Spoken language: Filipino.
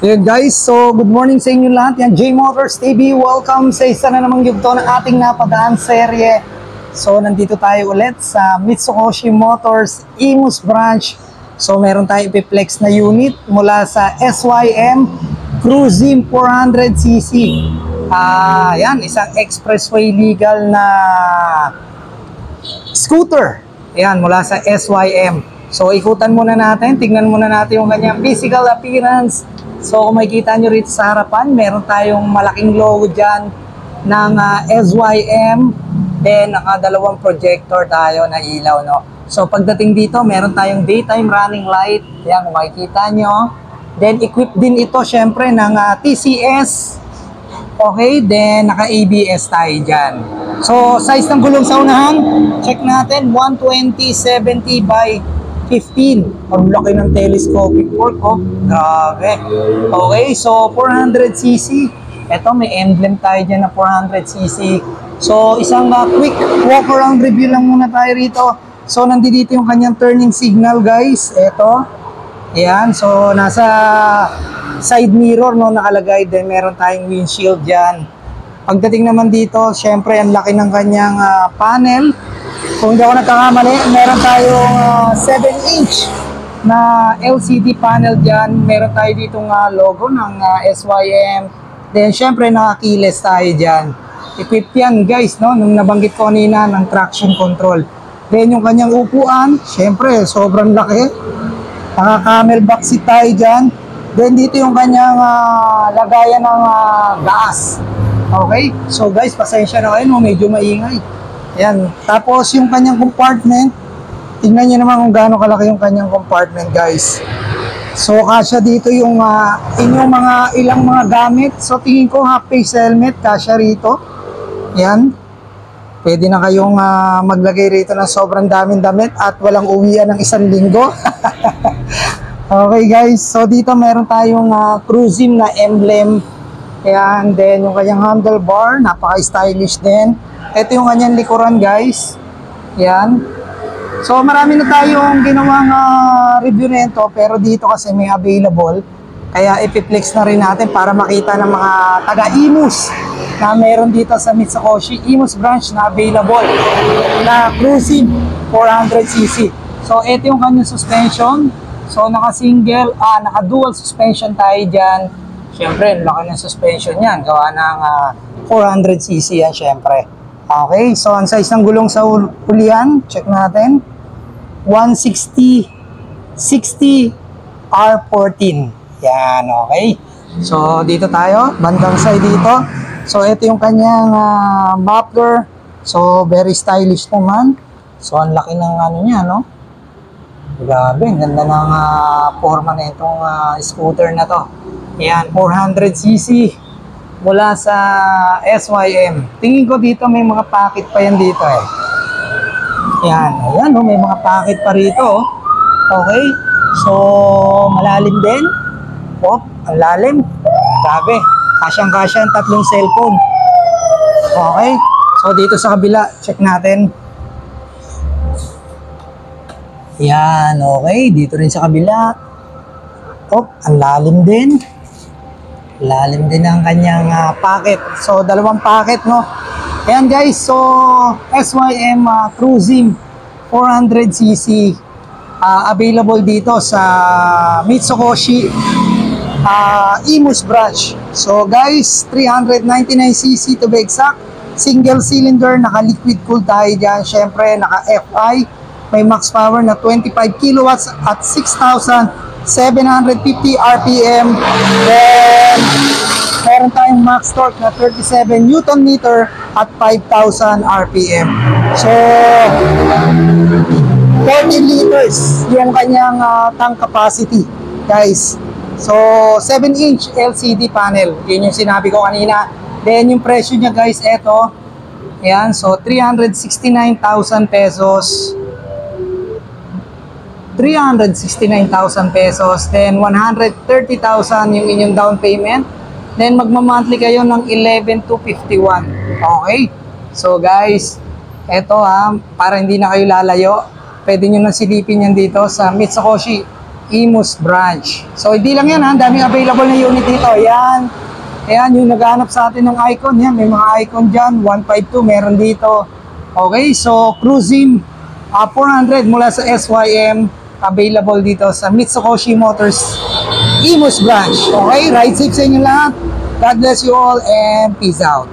Yun guys, so good morning sa inyo lahat. Yan, J Motors TV. Welcome sa isa na namang yugto ng ating napadaan serye. So nandito tayo ulit sa Mitsukoshi Motors Imus branch. So meron tayong ipiplex na unit mula sa SYM Cruisim 400cc. Yan, isang expressway legal na scooter. Yan, mula sa SYM. So ikutan muna natin, tignan muna natin yung kanyang physical appearance. So kung makikita nyo rito sa harapan, meron tayong malaking logo dyan ng SYM. Then nakadalawang projector tayo na ilaw, no? So pagdating dito, meron tayong daytime running light. Yan, kung makikita nyo. Then equipped din ito syempre ng TCS. Okay, then naka-ABS tayo dyan. So size ng gulong sa unahan, check natin, 120/70 by 15. Ang laki ng telescopic fork, oh. Grabe. Okay, so 400cc. Ito, may emblem tayo dyan na 400cc. So, isang quick walk-around review lang muna tayo rito. So, nandito yung kanyang turning signal, guys. Ito. Ayan, so nasa side mirror, no, nakalagay. Then, meron tayong windshield dyan. Pagdating naman dito, syempre, ang laki ng kanyang panel. Kung hindi ako nagkakamali, meron tayong 7-inch na LCD panel dyan. Meron tayo ditong logo ng SYM. Then, syempre, naka-keyless tayo dyan. Equipped yan, guys, no? Nung nabanggit ko kanina ng traction control. Then, yung kanyang upuan, syempre, sobrang laki. Naka-camel back seat tayo dyan. Then, dito yung kanyang lagayan ng gas. Okay? So, guys, pasensya na kayo, no? Medyo maingay. Yan. Tapos yung kanyang compartment, tingnan nyo naman kung gaano kalaki yung kanyang compartment, guys. So kasya dito yung inyong ilang mga gamit. So tingin ko half face helmet, kasya rito. Yan. Pwede na kayong maglagay rito ng sobrang daming damit at walang uwian ng 1 linggo. Okay guys, so dito meron tayong Cruisim na emblem. Yan. Then yung kanyang handlebar, napaka-stylish din. Ito yung kanyang likuran, guys. Yan. So, marami na tayong ginawang review nito, pero dito kasi may available. Kaya ipiplex na rin natin para makita ng mga taga-Imus na meron dito sa Mitsukoshi Imus branch na available na Cruisim 400cc. So, ito yung kanyang suspension. So, naka-single, naka-dual suspension tayo dyan. Siyempre, laki ng suspension yan. Gawa ng 400cc yan, siyempre. Okay, so ang size ng gulong sa ulian, check natin. 160/60 R14. Yan, okay. So dito tayo, bandang side dito. So ito yung kanyang muffler. So very stylish naman. So ang laki ng ano niya, no? Grabe, ang ganda ng forma na itong scooter na to. Yan, 400cc. Mula sa SYM. Tingin ko dito may mga packet pa yan dito eh. Yan. Ayan, oh, may mga packet pa rito. Okay. So, malalim din. Oh, ang lalim. Grabe. Kasyang-kasya ang 3 cellphone. Okay. So, dito sa kabila, check natin. Yan. Okay. Dito rin sa kabila. Oh, ang lalim din. Lalim din ang kanyang packet. So, 2 packet, no? Ayan, guys. So, SYM Cruisim 400cc available dito sa Mitsukoshi Imus branch. So, guys, 399cc to be exact. Single cylinder, naka-liquid cool tayo dyan. Siyempre, naka-FI. May max power na 25 kilowatts at 6,750 RPM. Then, meron tayong max torque na 37 Newton meter at 5,000 RPM. So, 40 liters yung kanyang tank capacity, guys. So, 7-inch LCD panel. Yun yung sinabi ko kanina. Then, yung presyo niya, guys, eto. Ayan, so 369,000 pesos. 369,000 pesos. Then, 130,000 yung inyong down payment. Then, magmamonthly kayo ng 11,251. Okay? So, guys, eto para hindi na kayo lalayo. Pwede nyo nang silipin yan dito sa Mitsukoshi Imus branch. So, hindi lang yan ha. Daming available na unit dito. Ayan. Ayan, yung naghahanap sa atin ng icon. Yan, may mga icon dyan. 152 meron dito. Okay, so cruising 400 mula sa SYM. Available dito sa Mitsukoshi Motors Imus branch. Okay, ride safe sa inyo lahat. God bless you all and peace out.